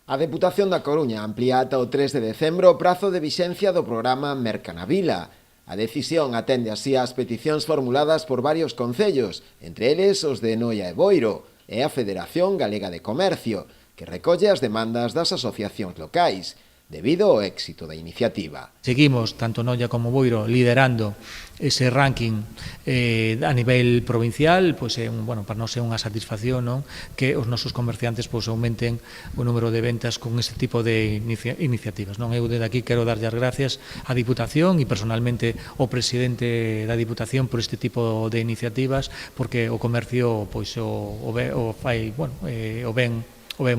A Deputación da Coruña amplía ata o 3 de decembro o prazo de vixencia do programa Mercanavila. A decisión atende así ás peticións formuladas por varios concellos, entre eles os de Noia e Boiro, e a Federación Galega de Comercio, que recolle as demandas das asociacións locais, debido ao éxito da iniciativa. Seguimos, tanto Noia como Boiro, liderando ese ranking a nivel provincial, pois para nós é unha satisfacción, non? Que os nosos comerciantes aumenten o número de ventas con ese tipo de iniciativas, non? Eu desde aquí quero darlle as gracias á Diputación e personalmente ao presidente da Diputación por este tipo de iniciativas, porque o comercio o ven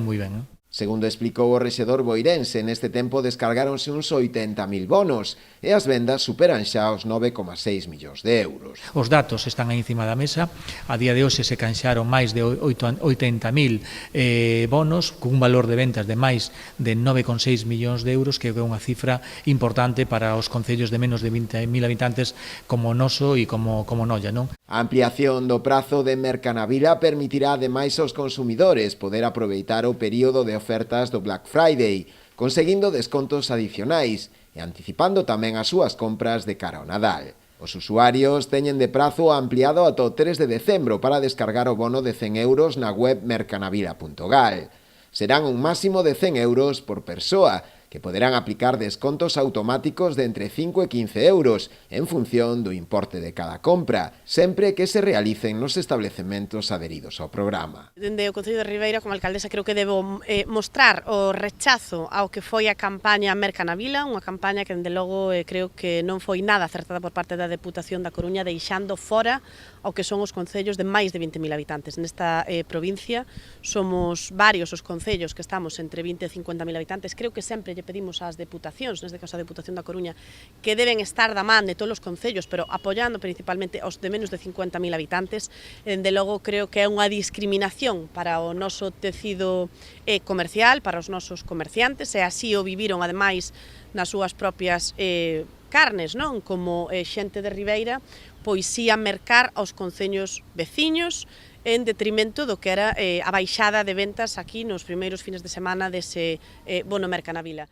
moi ben, non? Segundo explicou o rexedor boirense, neste tempo descargáronse uns 80.000 bonos e as vendas superan xa os 9,6 millóns de euros. Os datos están aí encima da mesa. A día de hoxe se canxaron máis de 80.000 bonos cun valor de ventas de máis de 9,6 millóns de euros, que é unha cifra importante para os concellos de menos de 20.000 habitantes como o noso e como Noia, non? A ampliación do prazo de Mercanavila permitirá ademais aos consumidores poder aproveitar o período de ofertas do Black Friday, conseguindo descontos adicionais e anticipando tamén as súas compras de cara ao Nadal. Os usuarios teñen de prazo ampliado ata o 3 de decembro para descargar o bono de 100 euros na web mercanavila.gal. Serán un máximo de 100 euros por persoa, que poderán aplicar descontos automáticos de entre 5 e 15 euros en función do importe de cada compra, sempre que se realicen nos establecementos adheridos ao programa. Dende o Concello de Ribeira, como alcaldesa, creo que debo mostrar o rechazo ao que foi a campaña Mercanavila, unha campaña que, dende logo, creo que non foi nada acertada por parte da Deputación da Coruña, deixando fora ao que son os concellos de máis de 20.000 habitantes. Nesta provincia somos varios os concellos que estamos entre 20 e 50.000 habitantes. Creo que sempre lle pedimos ás deputacións, neste caso a Deputación da Coruña, que deben estar da man de todos os concellos, pero apoiando principalmente os de menos de 50.000 habitantes. Dende logo, creo que é unha discriminación para o noso tecido comercial, para os nosos comerciantes, e así o viviron, ademais, nas súas propias carnes, non? Como xente de Ribeira, pois si a mercar aos concellos veciños en detrimento do que era a baixada de ventas aquí nos primeiros fines de semana dese bono Mercanavila.